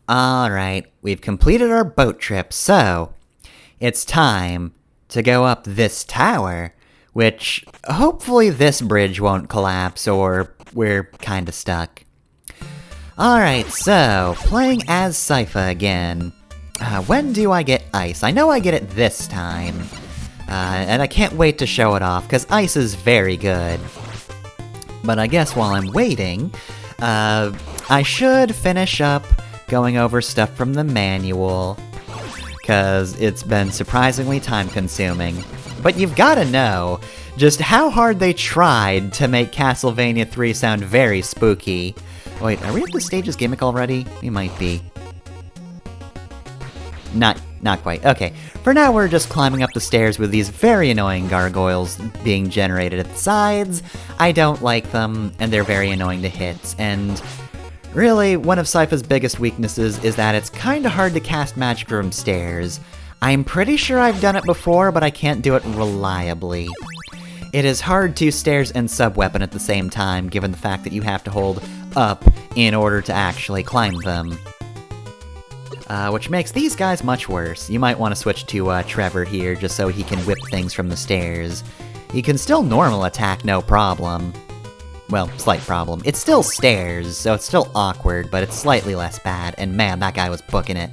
Alright, we've completed our boat trip, so it's time to go up this tower, which hopefully this bridge won't collapse or we're kinda stuck. Alright, so playing as Sypha again. When do I get ice? I know I get it this time. And I can't wait to show it off, because ice is very good. But I guess while I'm waiting, I should finish up going over stuff from the manual, because it's been surprisingly time-consuming. But you've gotta know just how hard they tried to make Castlevania 3 sound very spooky. Wait, are we at the stage's gimmick already? We might be. Not quite. Okay, for now we're just climbing up the stairs with these very annoying gargoyles being generated at the sides. I don't like them, and they're very annoying to hit, and really, one of Sypha's biggest weaknesses is that it's kinda hard to cast magic from stairs. I'm pretty sure I've done it before, but I can't do it reliably. It is hard to stairs and sub-weapon at the same time, given the fact that you have to hold up in order to actually climb them. Which makes these guys much worse. You might want to switch to Trevor here, just so he can whip things from the stairs. He can still normal attack, no problem. Well, slight problem. It's still stairs, so it's still awkward, but it's slightly less bad, and man, that guy was booking it.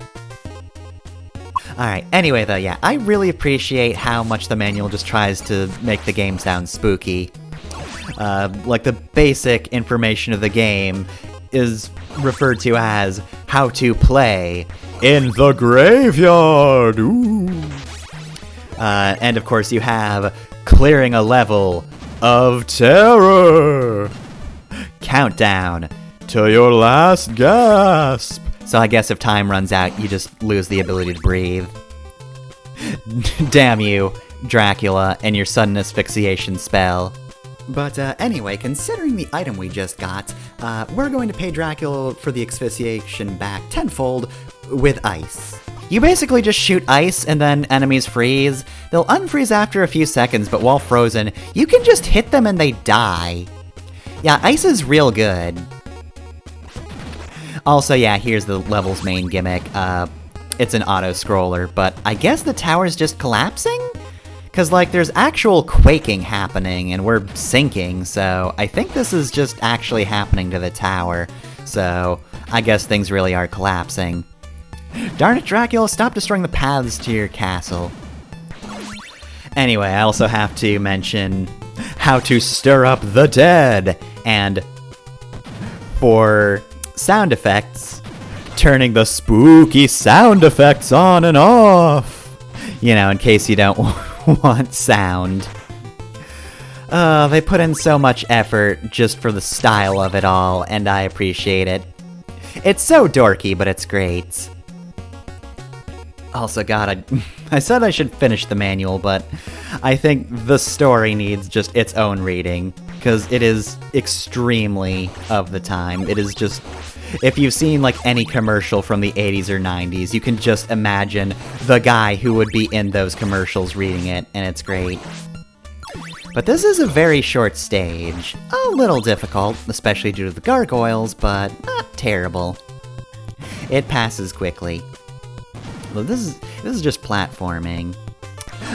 Alright, anyway though, yeah, I really appreciate how much the manual just tries to make the game sound spooky. Like, the basic information of the game is referred to as how to play in the graveyard! Ooh. And of course you have clearing a level of terror! Countdown to your last gasp! So I guess if time runs out, you just lose the ability to breathe. Damn you, Dracula, and your sudden asphyxiation spell. But anyway, considering the item we just got, we're going to pay Dracula for the asphyxiation back tenfold with ice. You basically just shoot ice and then enemies freeze. They'll unfreeze after a few seconds, but while frozen, you can just hit them and they die. Yeah, ice is real good. Also, yeah, here's the level's main gimmick. It's an auto-scroller, but I guess the tower's just collapsing? Because, like, there's actual quaking happening, and we're sinking, so I think this is just actually happening to the tower. So, I guess things really are collapsing. Darn it, Dracula, stop destroying the paths to your castle. Anyway, I also have to mention how to stir up the dead, and for sound effects, turning the spooky sound effects on and off. You know, in case you don't want sound. They put in so much effort just for the style of it all, and I appreciate it. It's so dorky, but it's great. Also, God, I said I should finish the manual, but I think the story needs just its own reading, because it is extremely of the time. It is just... If you've seen, like, any commercial from the 80s or 90s, you can just imagine the guy who would be in those commercials reading it, and it's great. But this is a very short stage. A little difficult, especially due to the gargoyles, but not terrible. It passes quickly. Well, this is just platforming.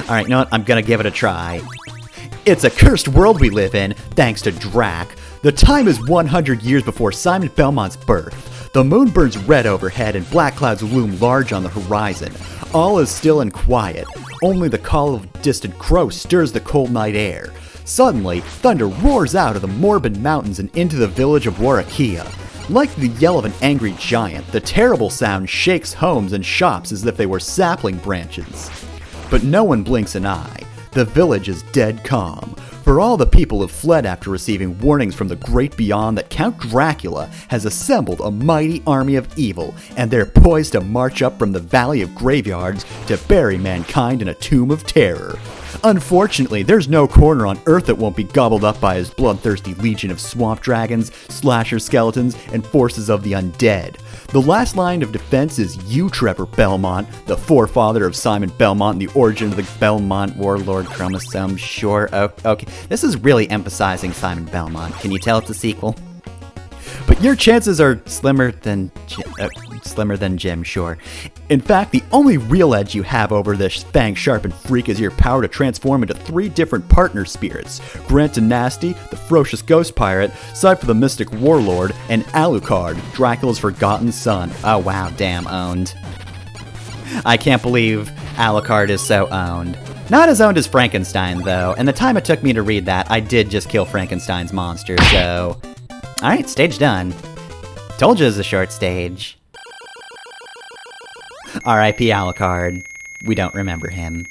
Alright, you know what? I'm gonna give it a try. It's a cursed world we live in, thanks to Drac. The time is 100 years before Simon Belmont's birth. The moon burns red overhead and black clouds loom large on the horizon. All is still and quiet. Only the call of a distant crow stirs the cold night air. Suddenly, thunder roars out of the Morbid Mountains and into the village of Warakia. Like the yell of an angry giant, the terrible sound shakes homes and shops as if they were sapling branches. But no one blinks an eye. The village is dead calm. For all the people have fled after receiving warnings from the great beyond that Count Dracula has assembled a mighty army of evil, and they're poised to march up from the Valley of Graveyards to bury mankind in a tomb of terror. Unfortunately, there's no corner on Earth that won't be gobbled up by his bloodthirsty legion of swamp dragons, slasher skeletons, and forces of the undead. The last line of defense is you, Trevor Belmont, the forefather of Simon Belmont and the origin of the Belmont warlord chromosome. Sure, okay. This is really emphasizing Simon Belmont. Can you tell it's a sequel? but your chances are slimmer than Jim, sure. In fact, the only real edge you have over this fang-sharpened freak is your power to transform into 3 different partner spirits. Grant and Nasty, the ferocious ghost pirate, Cypher the mystic warlord, and Alucard, Dracula's forgotten son. Oh wow, damn, owned. I can't believe Alucard is so owned. Not as owned as Frankenstein, though, and the time it took me to read that, I did just kill Frankenstein's monster, so... Alright, stage done. Told you it was a short stage. R.I.P. Alucard. We don't remember him.